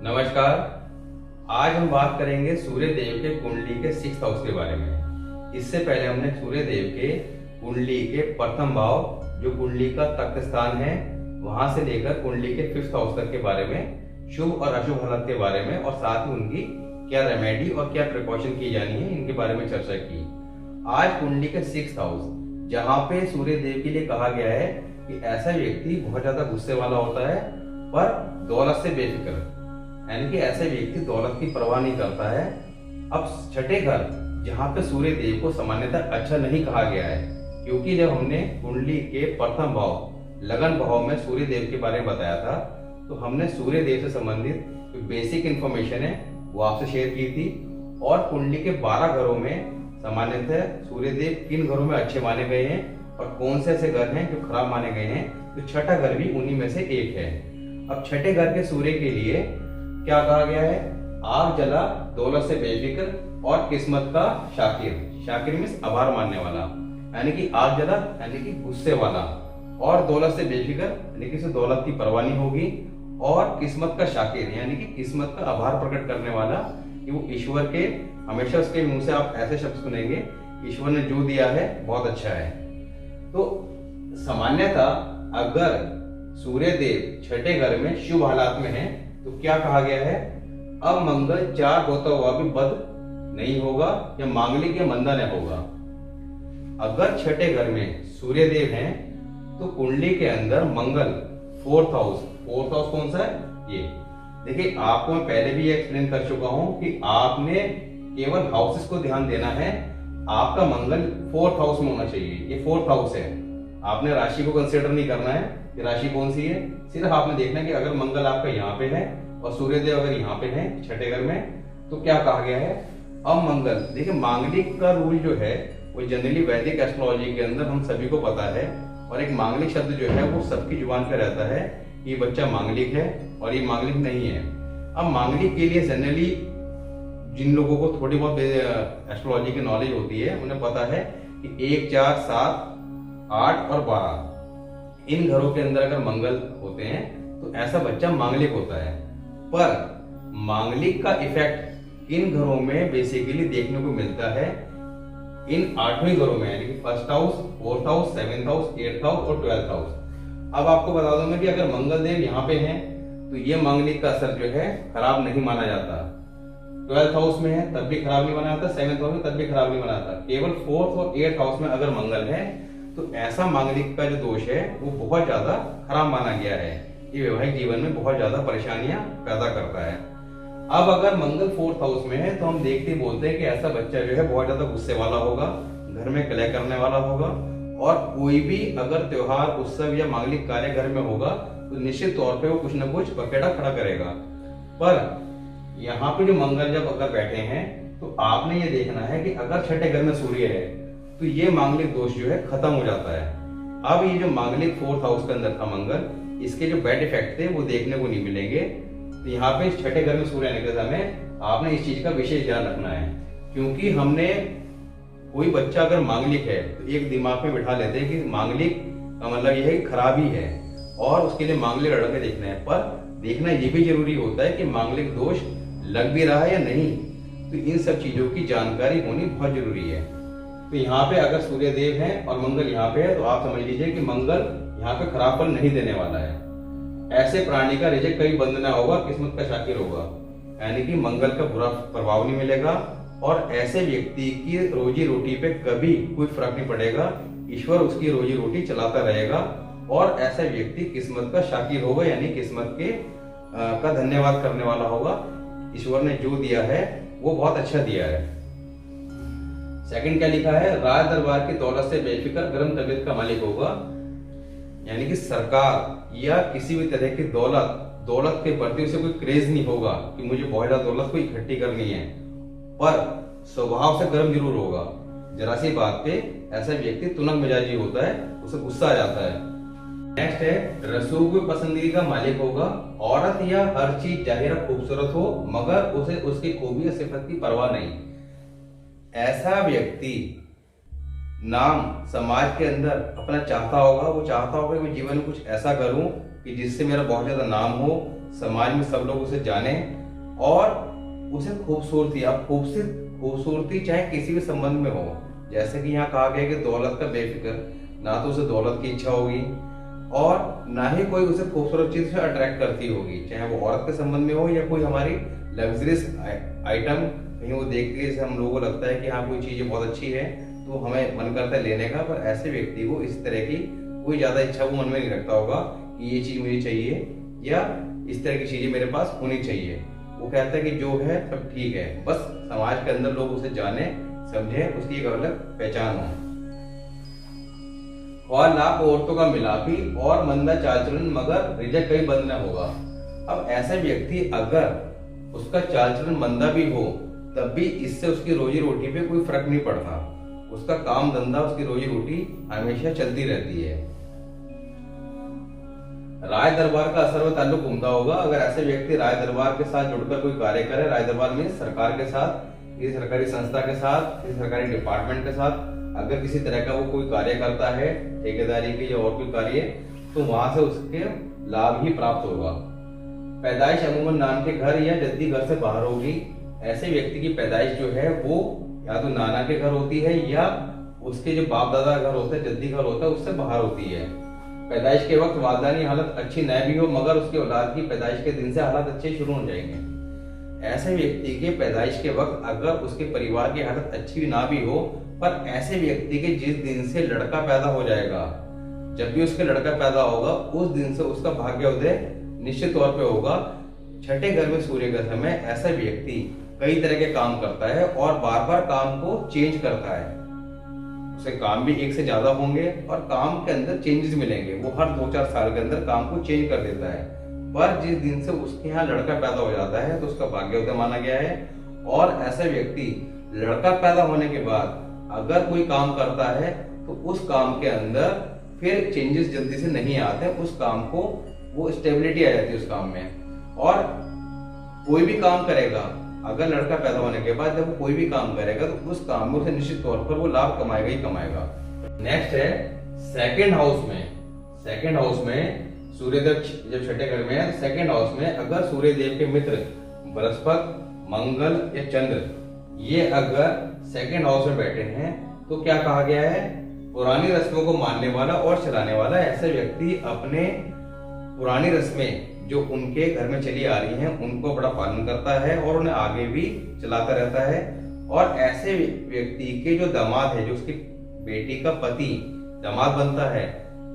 नमस्कार। आज हम बात करेंगे सूर्य देव के कुंडली के 6th हाउस के बारे में। इससे पहले हमने सूर्य देव के कुंडली के प्रथम भाव, जो कुंडली का तख्त स्थान है, वहां से लेकर कुंडली के 5th हाउस तक के बारे में, शुभ और अशुभ हालत के बारे में और साथ ही उनकी क्या रेमेडी और क्या प्रिकॉशन की जानी है, इनके बारे में चर्चा की। आज कुंडली के 6th हाउस, जहाँ पे सूर्य देव के लिए कहा गया है कि ऐसा व्यक्ति बहुत ज्यादा गुस्से वाला होता है पर दौलत से बेफिक्र, यानी कि ऐसे व्यक्ति दौलत की परवाह नहीं करता है। अब छठे घर, जहाँ पे सूर्य देव को सामान्यतः अच्छा नहीं कहा गया है, क्योंकि जब हमने कुंडली के प्रथम भाव लगन भाव में सूर्य देव के बारे में बताया था, तो हमने सूर्य देव से संबंधित जो बेसिक इंफॉर्मेशन है वो आपसे शेयर की थी। और कुंडली के 12 घरों में सामान्यतः सूर्य देव किन घरों में अच्छे माने गए हैं और कौन से ऐसे घर हैं जो खराब माने गए हैं, तो छठा घर भी उन्हीं में से एक है। अब छठे घर के सूर्य के लिए क्या कहा गया है? आग जला, दौलत से बेफिक्र और किस्मत का शाकिर। शाकिर मीन्स आभार मानने वाला, यानी कि आग जला यानी कि गुस्से वाला, और दौलत से बेफिक्र यानी कि दौलत की परवाह नहीं होगी, और किस्मत का शाकिर यानी कि किस्मत का आभार प्रकट करने वाला, कि वो ईश्वर के हमेशा उसके मुंह से आप ऐसे शब्द सुनेंगे, ईश्वर ने जो दिया है बहुत अच्छा है। तो सामान्यतः अगर सूर्य देव छठे घर में शुभ हालात में है तो क्या कहा गया है? अब मंगल 4 होता हुआ भी बद नहीं होगा या मांगलिक या मंदा नहीं होगा। अगर छठे घर में सूर्य देव हैं तो कुंडली के अंदर मंगल 4th हाउस कौन सा है? ये देखिए, आपको मैं पहले भी एक्सप्लेन कर चुका हूं कि आपने केवल हाउसेस को ध्यान देना है। आपका मंगल 4th हाउस में होना चाहिए, ये 4th हाउस है। आपने राशि को कंसिडर नहीं करना है कि राशि कौन सी है, सिर्फ आपने देखना है कि अगर मंगल आपका यहाँ पे है और सूर्यदेव अगर यहाँ पे है छठे घर में, तो क्या कहा गया है? अब मंगल, देखिए मांगलिक का रूल जो है वो जनरली वैदिक एस्ट्रोलॉजी के अंदर हम सभी को पता है, और एक मांगलिक शब्द जो है वो सबकी जुबान पे रहता है, ये बच्चा मांगलिक है और ये मांगलिक नहीं है। अब मांगलिक के लिए जनरली जिन लोगों को थोड़ी बहुत एस्ट्रोलॉजी की नॉलेज होती है, उन्हें पता है कि 1, 4, 7, 8 और 12 इन घरों के अंदर अगर मंगल होते हैं तो ऐसा बच्चा मांगलिक होता है। पर मांगलिक का इफेक्ट इन घरों में बेसिकली देखने को मिलता है इन 8वें घरों में, यानी कि 1st house, 4th house, 7th house, 8th house और 12th हाउस। अब आपको बता दूंगा कि अगर मंगल देव यहाँ पे हैं तो ये मांगलिक का असर जो है खराब नहीं माना जाता। 12th हाउस में है तब भी खराब नहीं माना जाता, 7th हाउस में तब भी खराब नहीं माना जाता। केवल 4th और 8th हाउस में अगर मंगल है तो ऐसा मांगलिक का जो दोष है वो बहुत ज्यादा खराब माना गया है। ये वैवाहिक जीवन में बहुत ज्यादा परेशानियां पैदा करता है। अब अगर मंगल 4th हाउस में है तो हम देखते ही बोलते हैं कि ऐसा बच्चा जो है बहुत ज्यादा गुस्से वाला होगा, घर में कलह करने वाला होगा, और कोई भी अगर त्योहार, उत्सव या मांगलिक कार्य घर में होगा तो निश्चित तौर पे वो कुछ न कुछ पकेड़ा खड़ा करेगा। पर यहाँ पे जो मंगल जब अगर बैठे हैं तो आपने ये देखना है कि अगर छठे घर में सूर्य है तो ये मांगलिक दोष जो है खत्म हो जाता है। अब ये जो मांगलिक 4th हाउस के अंदर था मंगल, इसके जो बैड इफेक्ट थे वो देखने को नहीं मिलेंगे। तो यहाँ पे छठे घर में सूर्य आने के समय आपने इस चीज का विशेष ध्यान रखना है, क्योंकि हमने कोई बच्चा अगर मांगलिक है तो एक दिमाग में बिठा लेते हैं कि मांगलिक का मतलब यह है कि खराबी है और उसके लिए मांगलिक लड़के देखना है। पर देखना ये भी जरूरी होता है कि मांगलिक दोष लग भी रहा है या नहीं, तो इन सब चीजों की जानकारी होनी बहुत जरूरी है। तो यहाँ पे अगर सूर्य देव है और मंगल यहाँ पे है तो आप समझ लीजिए कि मंगल यहाँ पे खराब फल नहीं देने वाला है। ऐसे प्राणी का रिजल्ट कभी बंद ना होगा, किस्मत का शाकिर होगा, यानी कि मंगल का बुरा प्रभाव नहीं मिलेगा और ऐसे व्यक्ति की रोजी रोटी पे कभी कोई फर्क नहीं पड़ेगा। ईश्वर उसकी रोजी रोटी चलाता रहेगा और ऐसा व्यक्ति किस्मत का शाकिर होगा, यानी किस्मत के का धन्यवाद करने वाला होगा। ईश्वर ने जो दिया है वो बहुत अच्छा दिया है। सेकंड क्या लिखा है? राज दरबार की दौलत से बेफिक्र, गर्म तबीयत का मालिक होगा, यानी कि सरकार या किसी भी तरह की दौलत के प्रति उसे कोई क्रेज नहीं होगा कि मुझे बहुत ज्यादा दौलत को इकट्ठी करनी है, पर स्वभाव से गर्म जरूर होगा। जरा सी बात पे ऐसा व्यक्ति तुनक मिजाजी होता है, उसे गुस्सा आ जाता है। नेक्स्ट है, रसूख में पसंदीदा का मालिक होगा। औरत या हर चीज जाहिर खूबसूरत हो मगर उसे उसकी खूबी या सिफत की परवाह नहीं। ऐसा व्यक्ति नाम समाज के अंदर अपना चाहता होगा, वो चाहता होगा कि मैं जीवन में कुछ ऐसा करूं कि जिससे मेरा बहुत ज्यादा नाम हो, समाज में सब लोग उसे जाने और उसे खूबसूरती, अब खूबसूरती चाहे किसी भी संबंध में हो, जैसे कि यहाँ कहा गया कि दौलत का बेफिक्र, ना तो उसे दौलत की इच्छा होगी और ना ही कोई उसे खूबसूरत चीज से अट्रैक्ट करती होगी, चाहे वो औरत के संबंध में हो या कोई हमारी लग्जरियस आइटम कहीं वो देख के हम लोगों को लगता है कि हाँ कोई चीज बहुत अच्छी है तो हमें मन करता है लेने का, पर ऐसे व्यक्ति को इस तरह की कोई ज्यादा इच्छा वो मन में नहीं रखता होगा कि ये चीज मुझे चाहिए या इस तरह की चीजें मेरे पास होनी चाहिए। वो कहता है कि जो है सब ठीक है, बस समाज के अंदर लोग उसे जाने समझे, उसकी एक अलग पहचान हो। और लाख औरतों का मिलापी और मंदा चाल चलन मगर रिजक कहीं बंद न होगा। अब ऐसा व्यक्ति अगर उसका चाल चलन मंदा भी हो तब भी इससे उसकी रोजी रोटी पे कोई फर्क नहीं पड़ता, उसका काम धंधा, उसकी रोजी रोटी हमेशा चलती रहती है। राय दरबार का असर व ताल्लुक उम्दा होगा। अगर ऐसे व्यक्ति राय दरबार के साथ जुड़कर कोई कार्य करे, राय दरबार में सरकार के साथ, किसी सरकारी संस्था के साथ, किसी सरकारी डिपार्टमेंट के साथ अगर किसी तरह का वो कोई कार्य करता है, ठेकेदारी के या और कोई कार्य, तो वहां से उसके लाभ ही प्राप्त होगा। पैदाइश अमूमन नान के घर या जद्दी घर से बाहर होगी। ऐसे व्यक्ति की पैदाइश जो है वो या तो नाना के घर होती है या उसके जो बाप दादा घर होता है, जद्दी घर होता है, उससे बाहर होती है। पैदाइश के वक्त वालदानी हालत अच्छी न भी हो मगर उसके औलाद की पैदाइश के दिन से हालत अच्छे शुरू हो जाएंगे। ऐसे व्यक्ति के पैदाइश के वक्त अगर उसके परिवार की हालत अच्छी भी ना भी हो, पर ऐसे व्यक्ति के जिस दिन से लड़का पैदा हो जाएगा, जब भी उसके लड़का पैदा होगा उस दिन से उसका भाग्योदय निश्चित तौर पे होगा। छठे घर में सूर्य का समय ऐसा व्यक्ति कई तरह के काम करता है और बार बार काम को चेंज करता है, उसे काम भी एक से ज्यादा होंगे और काम के अंदर चेंजेस मिलेंगे, वो हर 2-4 साल के अंदर काम को चेंज कर देता है। पर जिस दिन से उसके यहाँ लड़का पैदा हो जाता है तो उसका भाग्योदय माना गया है। और ऐसा व्यक्ति लड़का पैदा होने के बाद अगर कोई काम करता है तो उस काम के अंदर फिर चेंजेस जल्दी से नहीं आते, उस काम को वो स्टेबिलिटी आ जाती है उस काम में। और कोई भी काम करेगा अगर लड़का पैदा होने के बाद जब वो कोई भी काम करेगा तो उस काम में उसे निश्चित तौर पर वो लाभ कमाएगा ही कमाएगा। नेक्स्ट है सेकंड हाउस में। सेकंड हाउस में सूर्यदेव जब छठे घर में है, सेकंड हाउस में अगर सूर्यदेव के मित्र बृहस्पति, मंगल या चंद्र ये अगर सेकंड हाउस में बैठे हैं तो क्या कहा गया है, पुरानी रस्मों को मानने वाला और चलाने वाला ऐसा व्यक्ति अपने पुरानी रस्में जो उनके घर में चली आ रही हैं उनको बड़ा पालन करता है और उन्हें आगे भी चलाता रहता है। और ऐसे व्यक्ति के जो दामाद है, जो उसकी बेटी का पति दामाद बनता है,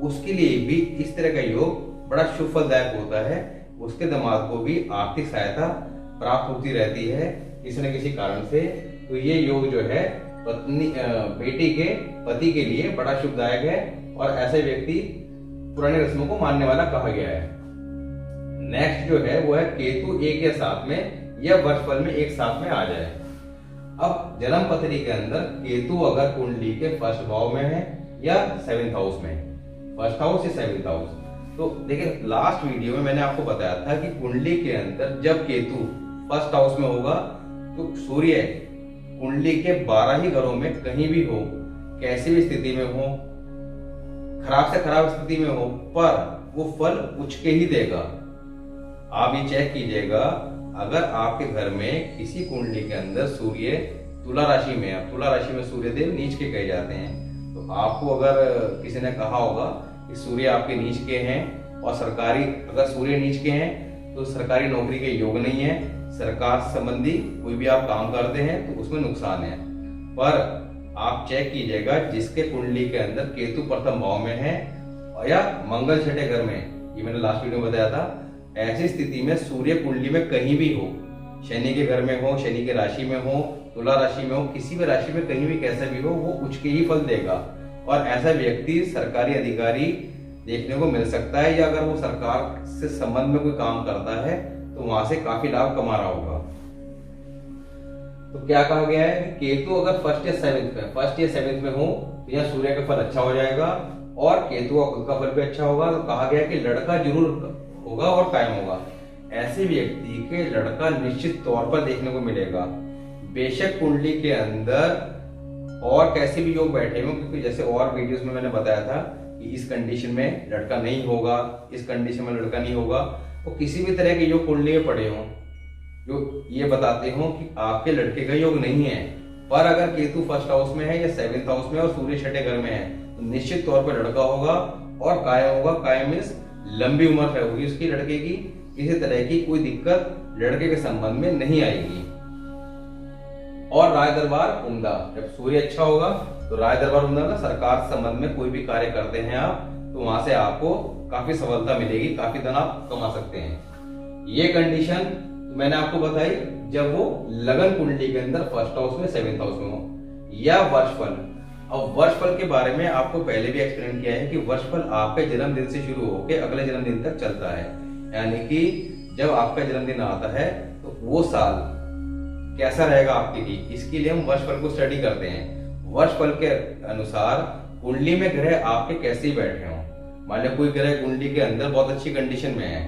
उसके लिए भी इस तरह का योग बड़ा शुभ फलदायक होता है। उसके दामाद को भी आर्थिक सहायता प्राप्त होती रहती है किसी न किसी कारण से। तो ये योग जो है पत्नी बेटी के पति के लिए बड़ा शुभदायक है और ऐसे व्यक्ति पुरानी रस्मों को मानने वाला कहा गया है। नेक्स्ट जो है वो है केतु 1 या 7 में या वर्षफल में एक साथ में आ जाए। अब जन्म पत्री के अंदर केतु अगर कुंडली के फर्स्ट भाव में है या 7th हाउस में, फर्स्ट हाउस या 7th हाउस, तो देखिए लास्ट वीडियो में मैंने आपको बताया था कि कुंडली के अंदर जब केतु फर्स्ट हाउस में होगा तो सूर्य कुंडली के 12 ही घरों में कहीं भी हो, कैसी भी स्थिति में हो, खराब से खराब स्थिति में हो, पर वो फल उच्च के ही देगा। आप ये चेक कीजिएगा, अगर आपके घर में किसी कुंडली के अंदर सूर्य तुला राशि में है, तुला राशि में सूर्य देव नीच के कहे जाते हैं, तो आपको अगर किसी ने कहा होगा कि सूर्य आपके नीच के हैं और सरकारी, अगर सूर्य नीच के हैं तो सरकारी नौकरी के योग नहीं है, सरकार संबंधी कोई भी आप काम करते हैं तो उसमें नुकसान है। पर आप चेक कीजिएगा जिसके कुंडली के अंदर केतु प्रथम भाव में है या मंगल छठे घर में, ये मैंने लास्ट वीडियो में बताया था, ऐसी स्थिति में सूर्य कुंडली में कहीं भी हो, शनि के घर में हो, शनि के राशि में हो, तुला राशि में हो, किसी भी राशि में कहीं भी कैसा भी हो, वो उच्च के ही फल देगा। और ऐसा व्यक्ति सरकारी अधिकारी देखने को मिल सकता है या अगर वो सरकार से संबंध में कोई काम करता है तो वहां से काफी लाभ कमा रहा होगा। तो क्या कहा गया है कि केतु अगर फर्स्ट या सेवेंथ में हो तो यहाँ सूर्य का फल अच्छा हो जाएगा और केतु का खुद का फल भी अच्छा होगा। तो कहा गया कि लड़का जरूर होगा और कायम होगा। ऐसे व्यक्ति के लड़का निश्चित तौर पर देखने को मिलेगा, बेशक कुंडली के अंदर और कैसे भी योग बैठे हों, क्योंकि जैसे और वीडियोस में मैंने बताया था कि इस कंडीशन में लड़का नहीं होगा, इस कंडीशन में लड़का नहीं होगा, वो किसी भी तरह के योग कुंडली में पड़े हों जो ये बताते हो कि आपके लड़के का योग नहीं है, पर अगर केतु फर्स्ट हाउस में है या सेवेंथ हाउस में और सूर्य छठे घर में है तो निश्चित तौर पर लड़का होगा और कायम होगा। कायम मींस लंबी उम्र होगी उसकी लड़के की, किसी तरह की कोई दिक्कत लड़के के संबंध में नहीं आएगी। और राज दरबार उम्दा, जब सूर्य अच्छा होगा तो राज दरबार उम्दा ना, सरकार संबंध में कोई भी कार्य करते हैं आप तो वहां से आपको काफी सफलता मिलेगी, काफी धन आप कमा सकते हैं। ये कंडीशन मैंने आपको बताई जब वो लगन कुंडली के अंदर फर्स्ट हाउस में सेवेंथ हाउस में हो। या वर्षफल, अब वर्षफल के बारे में आपको पहले भी एक्सप्लेन किया है कि वर्षफल आपके जन्मदिन से शुरू होकर अगले जन्मदिन तक चलता है, यानी कि जब आपका जन्मदिन आता है तो वो साल कैसा रहेगा आपके लिए, इसके लिए हम वर्षफल को स्टडी करते हैं। वर्षफल के अनुसार कुंडली में ग्रह आपके कैसे बैठे हों, मान लो कोई ग्रह कुंडली के अंदर बहुत अच्छी कंडीशन में है,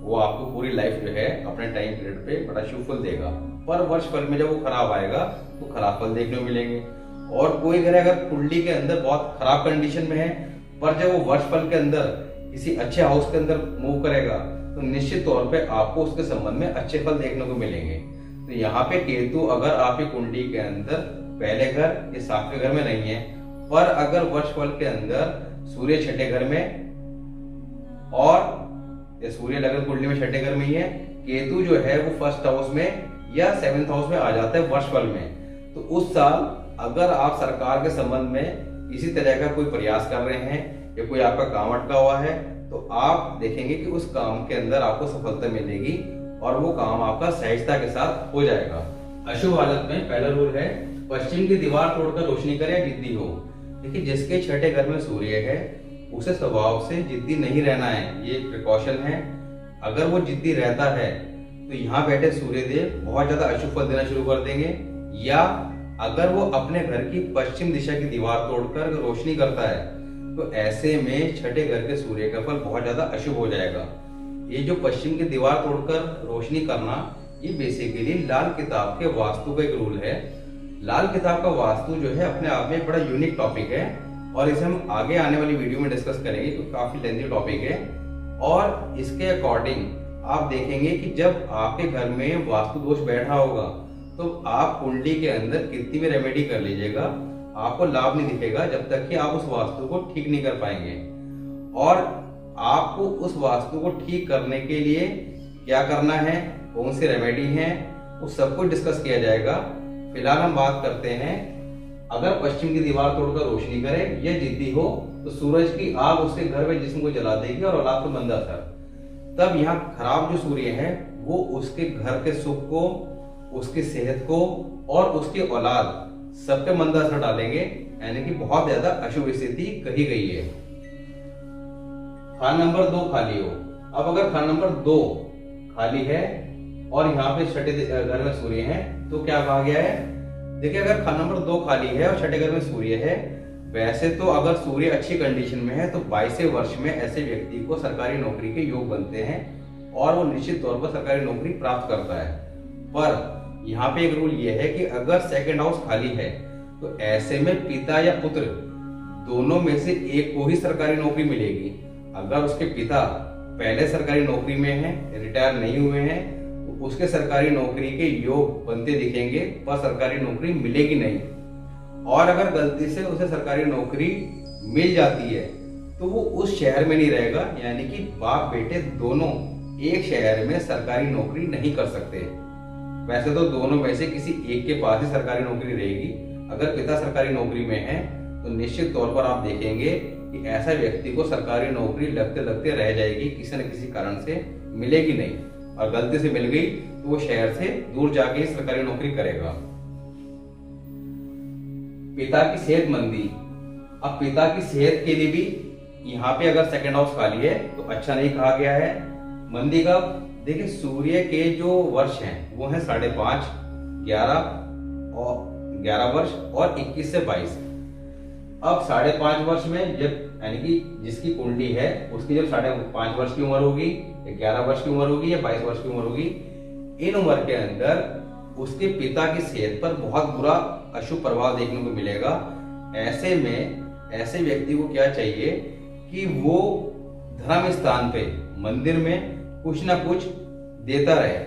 वो आपको पूरी लाइफ जो है अपने टाइम पीरियड पे बड़ा शुभ फल देगा, पर वर्षफल में जब वो खराब आएगा तो खराब फल देखने को मिलेंगे। और कोई ग्रह अगर कुंडली के अंदर बहुत खराब कंडीशन में है पर जब वो वर्षफल के अंदर किसी अच्छे हाउस के अंदर मूव करेगा तो निश्चित तौर पे आपको उसके संबंध में अच्छे फल देखने को मिलेंगे। तो यहाँ पे केतु अगर आपकी कुंडली के अंदर पहले घर या सातवें घर में नहीं है, पर अगर वर्षफल के अंदर सूर्य छठे घर में और सूर्य लगन कुंडली में छठे घर में ही है, केतु जो है वो फर्स्ट हाउस में या सेवेंथ हाउस में आ जाता है वर्षफल में, तो उस साल अगर आप सरकार के संबंध में इसी तरह का कोई प्रयास कर रहे हैं या कोई आपका काम अटका हुआ है तो आप देखेंगे कि उस काम के अंदर आपको सफलता मिलेगी और वो काम आपका सहजता के साथ हो जाएगा। अशुभ हालत में पहला रूल है पश्चिम की दीवार तोड़कर रोशनी करे या जिद्दी हो। देखिए जिसके छठे घर में सूर्य है उसे स्वभाव से जिद्दी नहीं रहना है, ये प्रिकॉशन है। अगर वो जिद्दी रहता है तो यहाँ बैठे सूर्य देव बहुत ज्यादा अशुभ फल देना शुरू कर देंगे, या अगर वो अपने घर की पश्चिम दिशा की दीवार तोड़कर रोशनी करता है तो ऐसे में छठे घर के सूर्य का फल बहुत ज्यादा अशुभ हो जाएगा। ये जो पश्चिम की दीवार तोड़कर रोशनी करना, ये बेसिकली लाल किताब के वास्तु का एक रूल है। लाल किताब का वास्तु जो है अपने आप में बड़ा यूनिक टॉपिक है और इसे हम आगे आने वाली वीडियो में डिस्कस करेंगे क्योंकि काफी लेंथी टॉपिक है। और इसके अकॉर्डिंग आप देखेंगे कि जब आपके घर में वास्तु दोष बैठा होगा तो आप कुंडली के अंदर कितनी भी रेमेडी कर लीजिएगा आपको लाभ नहीं दिखेगा जब तक कि आप उस वास्तु को ठीक नहीं कर पाएंगे। और आपको उस वास्तु को ठीक करने के लिए क्या करना है, कौन सी रेमेडी है, उस सब कुछ डिस्कस किया जाएगा। फिलहाल हम बात करते हैं अगर पश्चिम की दीवार तोड़कर रोशनी करे या जिद्दी हो तो सूरज की आग उसके घर में जिस्म को जला देगी और औलाद को मंदा असर। तब यहाँ खराब जो सूर्य है वो उसके घर के सुख को, उसकी सेहत को और उसकी औलाद सब पे मंदा असर डालेंगे, यानी कि बहुत ज्यादा अशुभ स्थिति कही गई है। खान नंबर 2 खाली हो। अब अगर खान नंबर 2 खाली है और यहाँ पे छठे घर में सूर्य है तो क्या कहा गया है, देखिए अगर खान नंबर 2 खाली है और छठे घर में सूर्य है, वैसे तो अगर सूर्य अच्छी कंडीशन में है तो 22वें वर्ष में ऐसे व्यक्ति को सरकारी नौकरी के योग बनते हैं और वो निश्चित तौर पर सरकारी नौकरी प्राप्त करता है। पर यहाँ पे एक रूल ये है कि अगर सेकंड हाउस खाली है तो ऐसे में पिता या पुत्र दोनों में से एक को ही सरकारी नौकरी मिलेगी। अगर उसके पिता पहले सरकारी नौकरी में है, रिटायर नहीं हुए हैं, तो उसके सरकारी नौकरी के योग बनते दिखेंगे पर सरकारी नौकरी मिलेगी नहीं। और अगर गलती से उसे सरकारी नौकरी मिल जाती है तो वो उस शहर में नहीं रहेगा, यानी कि बाप बेटे दोनों एक शहर में सरकारी नौकरी नहीं कर सकते। वैसे तो दोनों में से किसी एक के पास ही सरकारी नौकरी रहेगी। अगर पिता सरकारी नौकरी में है तो निश्चित तौर पर आप देखेंगे कि ऐसा व्यक्ति को सरकारी नौकरी लगते लगते रह जाएगी, किसी न किसी कारण से मिलेगी नहीं, और गलती से मिल गई तो वो शहर से दूर जाके सरकारी नौकरी करेगा। पिता की सेहतमंदी, अब पिता की सेहत के लिए भी यहाँ पे अगर सेकंड हाउस खाली है तो अच्छा नहीं कहा गया है। मंदी का देखिए सूर्य के जो वर्ष हैं वो है 5.5, 11 वर्ष और 21 से 22। अब 5.5 वर्ष में जब यानी कि जिसकी कुंडली है उसकी जब 5.5 वर्ष की उम्र होगी, 11 वर्ष की उम्र होगी या 22 वर्ष की उम्र होगी, इन उम्र के अंदर उसके पिता की सेहत पर बहुत बुरा अशुभ प्रभाव देखने को मिलेगा। ऐसे में ऐसे व्यक्ति को क्या चाहिए कि वो धर्म स्थान पे, मंदिर में कुछ ना कुछ देता रहे,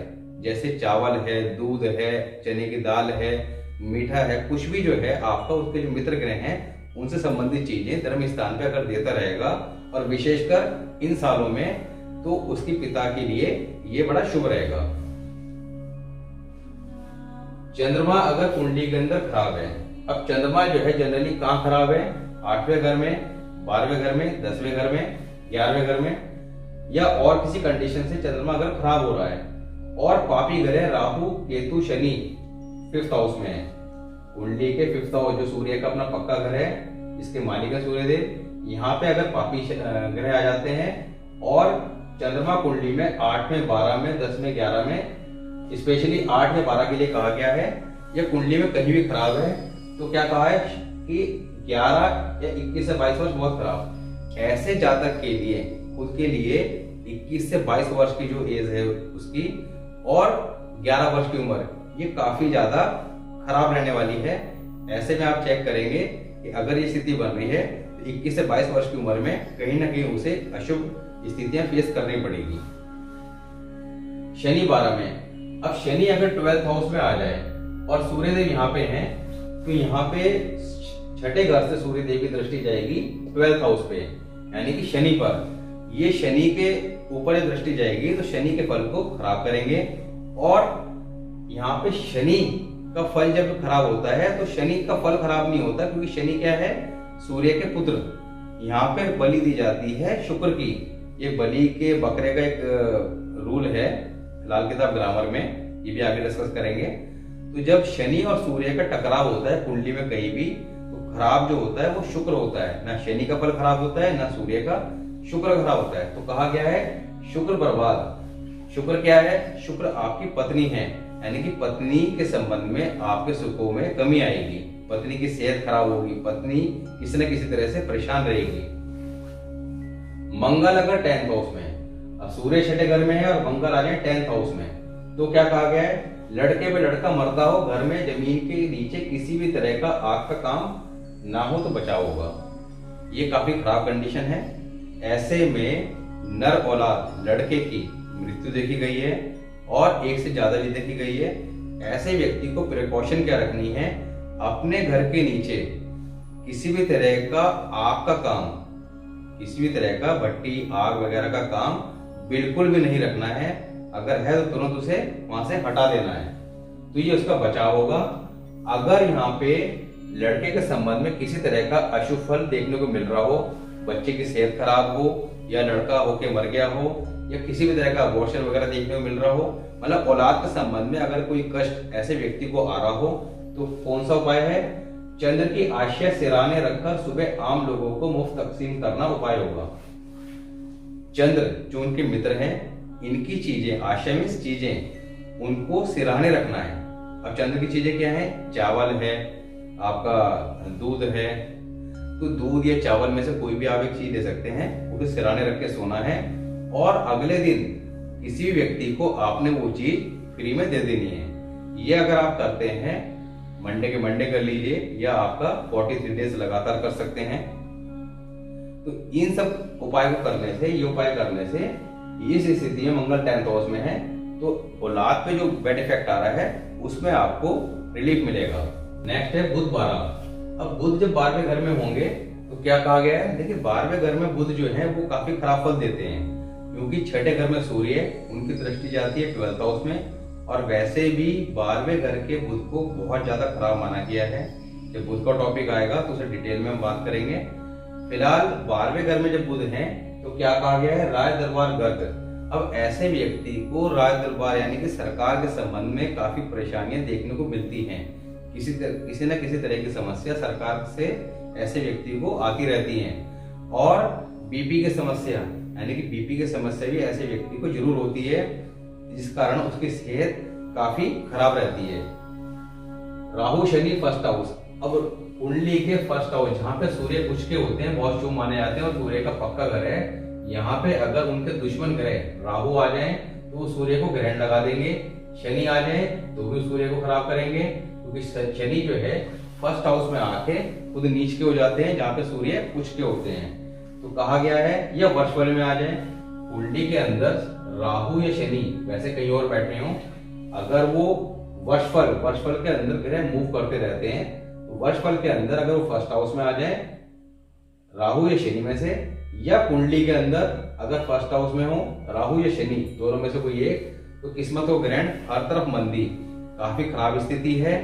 जैसे चावल है, दूध है, चने की दाल है, मीठा है, कुछ भी जो है आपका उसके जो मित्र ग्रह हैं उनसे संबंधित चीजें धर्म स्थान पे अगर देता रहेगा, और विशेषकर इन सालों में, तो उसके पिता के लिए ये बड़ा शुभ रहेगा। चंद्रमा अगर कुंडली के अंदर खराब है, अब चंद्रमा जो है जनरली कहाँ खराब है? 8वें घर में, 12वें घर में, 10वें घर में, 11वें घर में, या और किसी कंडीशन से चंद्रमा अगर खराब हो रहा है, और पापी ग्रह है राहु, केतु, शनि 5th हाउस में है। कुंडली के 5th हाउस जो सूर्य का अपना पक्का घर है, इसके मालिक है सूर्यदेव, यहाँ पे अगर पापी ग्रह आ जाते हैं और चंद्रमा कुंडली में 8वें, 12 में, 10 में, 11 में, स्पेशली 8 में 12 के लिए कहा गया है, या कुंडली में कहीं भी खराब है, तो क्या कहा है कि 11 या 21 से 22 वर्ष बहुत खराब। ऐसे जातक के लिए, खुद के लिए 21 से 22 वर्ष की जो एज है उसकी, और 11 वर्ष की उम्र, ये काफी ज्यादा खराब रहने वाली है। ऐसे में आप चेक करेंगे कि अगर ये स्थिति बन रही है तो 21 से 22 वर्ष की उम्र में कहीं ना कहीं उसे अशुभ स्थितियां फेस करनी पड़ेगी। शनि 12 में, अब शनि अगर 12th हाउस में आ जाए और सूर्यदेव यहाँ पे हैं, तो यहाँ पे 6ठे घर से सूर्यदेव की दृष्टि जाएगी 12th हाउस पे, यानी कि शनि पर। ये शनि के ऊपर दृष्टि जाएगी तो शनि के फल को खराब करेंगे, और यहाँ पे शनि का फल जब खराब होता है तो शनि का फल खराब नहीं होता, क्योंकि शनि क्या है? सूर्य के पुत्र। यहाँ पे बलि दी जाती है शुक्र की। ये बलि के बकरे का एक रूल है लाल किताब ग्रामर में, ये भी आगे डिस्कस करेंगे। तो जब शनि और सूर्य का टकराव होता है कुंडली में कहीं भी, तो खराब जो होता है वो शुक्र होता है, ना शनि का फल खराब होता है ना सूर्य का, शुक्र खराब होता है। तो कहा गया है शुक्र बर्बाद। शुक्र क्या है? शुक्र आपकी पत्नी है, यानी कि पत्नी के संबंध में आपके सुखों में कमी आएगी, पत्नी की सेहत खराब होगी, पत्नी किसी न किसी तरह से परेशान रहेगी। मंगल अगर 10th हाउस में, अब सूर्य 6ठे घर में है और मंगल आ जाए 10th हाउस में, तो क्या कहा गया है? लड़के पे लड़का मरता हो, घर में जमीन के नीचे किसी भी तरह का आग का काम ना हो तो बचाव होगा। ये काफी खराब कंडीशन है। ऐसे में नर औलाद लड़के की मृत्यु देखी गई है और एक से ज्यादा भी देखी गई है। ऐसे व्यक्ति को प्रिकॉशन क्या रखनी है? अपने घर के नीचे किसी भी तरह का आग का काम, किसी भी तरह का भट्टी, आग वगैरह का काम बिल्कुल भी नहीं रखना है। अगर है तो तुरंत उसे वहां से हटा देना है, तो ये उसका बचाव होगा। अगर यहाँ पे लड़के के संबंध में किसी तरह का अशुभ फल देखने को मिल रहा हो, बच्चे की सेहत खराब हो, या लड़का होके मर गया हो, या किसी भी तरह का अबॉर्शन वगैरह देखने को मिल रहा हो, मतलब औलाद के संबंध में अगर कोई कष्ट ऐसे व्यक्ति को आ रहा हो, तो कौन सा उपाय है? चंद्र की आश्या सिराने रखकर सुबह आम लोगों को मुफ्त तकसीम करना उपाय होगा। चंद्र जो उनके मित्र हैं, इनकी चीजें, आश्या मीन्स चीजें, उनको सिराने रखना है। अब चंद्र की चीजें क्या है? चावल है, आपका दूध है, तो दूध या चावल में से कोई भी आप एक चीज दे सकते हैं, उसे सिराने रख के सोना है, और अगले दिन किसी भी व्यक्ति को आपने वो चीज फ्री में दे देनी है। ये अगर आप करते हैं, मंडे के मंडे कर लीजिए, या आपका 43 डेज लगातार कर सकते हैं। तो इन सब उपाय को करने से, ये उपाय करने से, इस स्थिति में मंगल 10th हाउस में है, तो औलाद पे जो बैड इफेक्ट आ रहा है उसमें आपको रिलीफ मिलेगा। नेक्स्ट है बुध 12। अब बुध जब 12वें घर में होंगे तो क्या कहा गया है? देखिए 12वें घर में बुध जो है वो काफी खराब फल देते हैं, क्योंकि 6ठे घर में सूर्य, उनकी दृष्टि जाती है 12th हाउस में, और वैसे भी 12वें घर के बुध को बहुत ज्यादा खराब माना गया है। जब बुध का टॉपिक आएगा तो उसे डिटेल में हम बात करेंगे। फिलहाल 12वें घर में जब बुध है तो क्या कहा गया है? राज दरबार गर्द। अब ऐसे व्यक्ति को राज दरबार यानी कि सरकार के संबंध में काफी परेशानियां देखने को मिलती हैं। किसी न किसी तरह की समस्या सरकार से ऐसे व्यक्ति को आती रहती हैं, और बीपी की समस्या, यानी कि बीपी की समस्या भी ऐसे व्यक्ति को जरूर होती है, जिस कारण उसकी सेहत काफी खराब रहती है। Rahu Shani 1st house. अब कुंडली के 1st हाउस, जहाँ पे सूर्य कुछ के होते हैं, बहुत शुभ माने जाते हैं और सूर्य का पक्का घर है, यहाँ पे अगर उनके दुश्मन ग्रह राहु आ जाए तो वो सूर्य को ग्रहण लगा देंगे, शनि आ जाए तो भी सूर्य को खराब करेंगे, क्योंकि शनि जो है 1st हाउस में आके खुद नीच के हो जाते हैं, जहाँ पे सूर्य कुछ के होते हैं। तो कहा गया है, या वर्ष फल में आ जाए, कुंडली के अंदर राहु या शनि वैसे कहीं और बैठे हों, अगर वो वर्षफल के अंदर ग्रह मूव करते रहते हैं, तो वर्षफल के अंदर अगर वो फर्स्ट हाउस में आ जाए राहु या शनि में से, या कुंडली के अंदर अगर फर्स्ट हाउस में हो राहु या शनि दोनों में से कोई एक, तो किस्मत को ग्रहण, हर तरफ मंदी, काफी खराब स्थिति है।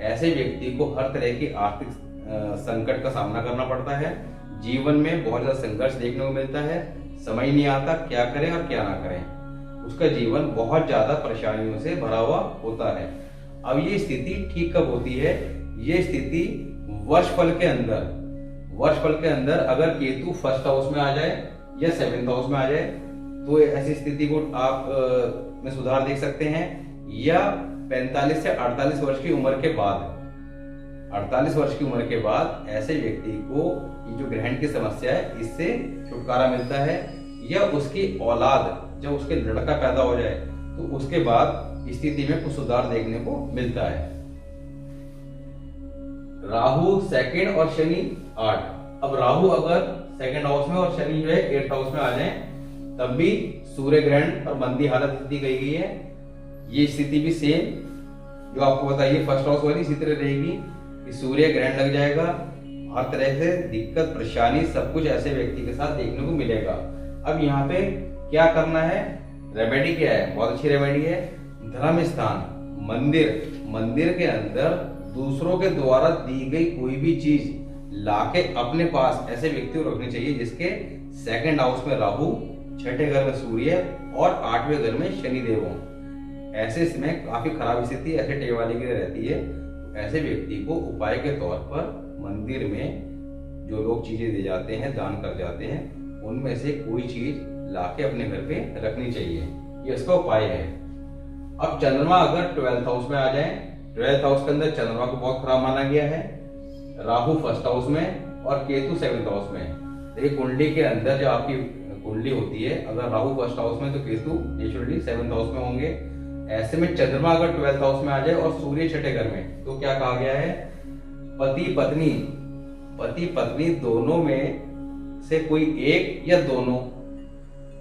ऐसे व्यक्ति को हर तरह की आर्थिक संकट का सामना करना पड़ता है, जीवन में बहुत ज्यादा संघर्ष देखने को मिलता है, समझ नहीं आता क्या करें और क्या ना करें, उसका जीवन बहुत ज्यादा परेशानियों से भरा हुआ होता है। अब ये स्थिति ठीक कब होती है? ये स्थिति वर्षफल के अंदर अगर केतु फर्स्ट हाउस में आ जाए या सेवेंथ हाउस में आ जाए, तो ऐसी स्थिति को आप में सुधार देख सकते हैं। या 45 से 48 वर्ष की उम्र के बाद, 48 वर्ष की उम्र के बाद ऐसे व्यक्ति को ये जो ग्रहण की समस्या है इससे छुटकारा मिलता है। या उसकी औलाद, जब उसके लड़का पैदा हो जाए तो उसके बाद स्थिति में कुछ सुधार देखने को मिलता है। राहु सेकंड और शनि 8। अब राहु अगर सेकंड हाउस में और शनि जो है 8th हाउस में आ जाए, तब भी सूर्य ग्रहण और मंदी हालत स्थिति कही गई है। ये स्थिति भी सेम जो आपको बताइए फर्स्ट हाउस वाली इसी तरह रहेगी कि सूर्य ग्रहण लग जाएगा, हर तरह से दिक्कत परेशानी सब कुछ ऐसे व्यक्ति के साथ देखने को मिलेगा। अब यहाँ पे क्या करना है? रेमेडी क्या है? बहुत अच्छी रेमेडी है। धर्म स्थान, मंदिर के अंदर दूसरों के द्वारा दी गई कोई भी चीज लाके अपने पास ऐसे व्यक्ति को रखनी चाहिए जिसके सेकंड हाउस में राहु, छठे घर में सूर्य और 8वें घर में शनिदेव हो। ऐसे इसमें काफी खराब स्थिति ऐसे टेव वाले की रहती है। ऐसे व्यक्ति को उपाय के तौर पर मंदिर में जो लोग चीजें दे जाते हैं, दान कर जाते हैं, उनमें से कोई चीज लाके अपने घर पे रखनी चाहिए। ये इसका उपाय है। अब चंद्रमा अगर 12th हाउस में आ जाए, 12th हाउस के अंदर चंद्रमा को बहुत खराब माना गया है, राहु फर्स्ट हाउस में और केतु 7th हाउस में। देखिए कुंडली के अंदर जो आपकी कुंडली होती है, अगर राहु फर्स्ट हाउस में तो केतु नेचुरली 7th हाउस में होंगे। ऐसे में चंद्रमा अगर 12th हाउस में आ जाए और सूर्य छठे घर में, तो क्या कहा गया है? पति पत्नी दोनों में से कोई एक या दोनों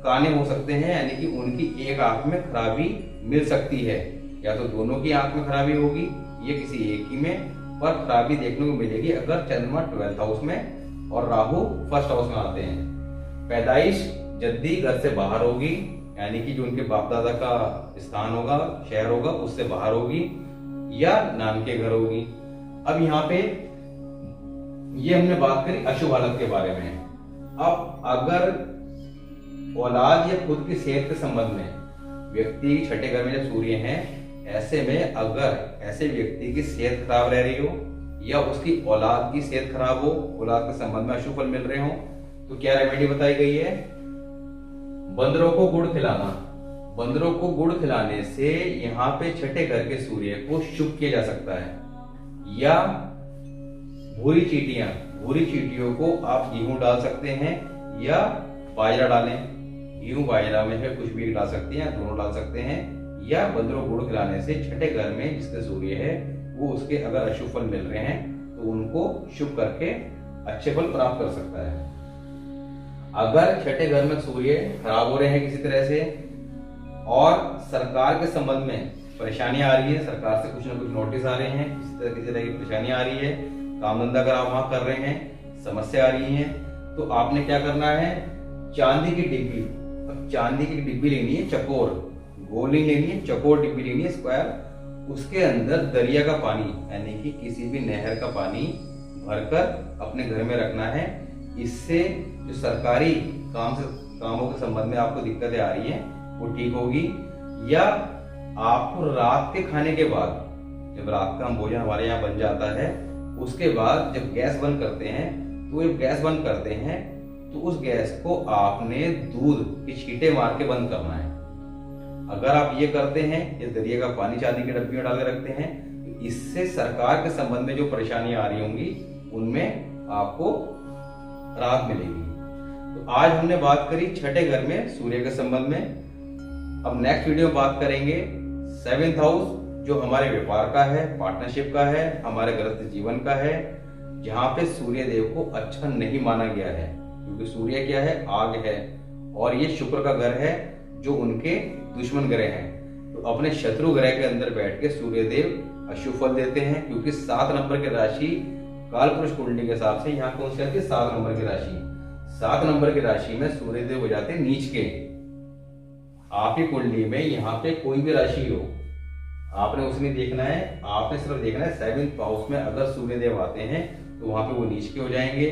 काने हो सकते हैं, यानी कि उनकी एक आंख में खराबी मिल सकती है। या तो दोनों की आंख में खराबी होगी या किसी एक ही में, पर खराबी देखने को मिलेगी अगर चंद्रमा 12th हाउस में और राहु फर्स्ट हाउस में आते हैं। पैदाइश जद्दी घर से बाहर होगी, यानी कि जो उनके बाप दादा का स्थान होगा, शहर होगा, उससे बाहर होगी, या नानके घर होगी। अब यहाँ पे ये हमने बात करी अशुभ हालत के बारे में। अब अगर औलाद या खुद की सेहत के संबंध में व्यक्ति छठे घर में जब सूर्य है, ऐसे में अगर ऐसे व्यक्ति की सेहत खराब रह रही हो या उसकी औलाद की सेहत खराब हो, औलाद के संबंध में अशुभ फल मिल रहे हो, तो क्या रेमेडी बताई गई है? बंदरों को गुड़ खिलाना। बंदरों को गुड़ खिलाने से यहाँ पे छठे घर के सूर्य को शुभ किया जा सकता है। या भूरी चींटियों को आप गेहूं डाल सकते हैं या बाजरा डालें। गेहूं बाजरा में से कुछ भी डाल सकते हैं, दोनों डाल सकते हैं। या बंदरों को गुड़ खिलाने से छठे घर में जिसके सूर्य है वो उसके अगर अशुभ फल मिल रहे हैं तो उनको शुभ करके अच्छे फल प्राप्त कर सकता है। अगर छठे घर में सूर्य खराब हो रहे हैं किसी तरह से और सरकार के संबंध में परेशानी आ रही है, सरकार से कुछ ना कुछ नोटिस आ रहे हैं, किसी तरह की परेशानी आ रही है, काम धंधा अगर आप वहां कर रहे हैं, समस्या आ रही है, तो आपने क्या करना है? चांदी की डिब्बी, अब चांदी की डिब्बी लेनी है, चकोर, गोल नहीं लेनी है, चकोर डिब्बी लेनी है, स्क्वायर। उसके अंदर दरिया का पानी यानी कि किसी भी नहर का पानी भरकर अपने घर में रखना है। इससे जो सरकारी कामों के संबंध में आपको दिक्कतें आ रही हैं वो ठीक होगी। या आपको रात के खाने के बाद, जब रात का भोजन हमारे यहाँ बन जाता है, उसके बाद जब गैस बंद करते हैं, तो जब गैस बंद करते हैं तो उस गैस को आपने दूध की छींटे मार के बंद करना है। अगर आप ये करते हैं, ये दरिया का पानी चांदी की डब्बी में डाल के रखते हैं, तो इससे सरकार के संबंध में जो परेशानियां आ रही होंगी उनमें आपको राहत मिलेगी। तो आज हमने बात करी छठे घर में सूर्य के संबंध में। अब नेक्स्ट वीडियो में बात करेंगे 7th हाउस, जो हमारे व्यापार का है, पार्टनरशिप का है, हमारे गृहस्थ जीवन का है, जहाँ पे सूर्य देव को अच्छा नहीं माना गया है, क्योंकि सूर्य क्या है? आग है, और ये शुक्र का घर है जो उनके दुश्मन ग्रह हैं। तो अपने शत्रु ग्रह के अंदर बैठ के सूर्यदेव अशुभ फल देते हैं, क्योंकि 7 नंबर की राशि कालपुरुष कुंडली के हिसाब से यहाँ कौन सी आती है, 7 नंबर की राशि। 7 नंबर की राशि में सूर्यदेव हो जाते हैं नीच के। आपकी कुंडली में यहाँ पे कोई भी राशि हो, आपने उसे नहीं देखना है, आपने सिर्फ देखना है 7th हाउस में अगर सूर्यदेव आते हैं तो वहां पे वो नीच के हो जाएंगे,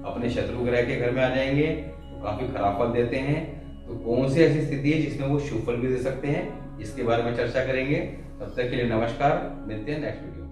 अपने शत्रु ग्रह के घर में आ जाएंगे, तो काफी खराब फल देते हैं। तो कौन सी ऐसी स्थिति है जिसमें वो शुभ फल भी दे सकते हैं, इसके बारे में चर्चा करेंगे। तब तक के लिए नमस्कार, मिलते हैं नेक्स्ट वीडियो।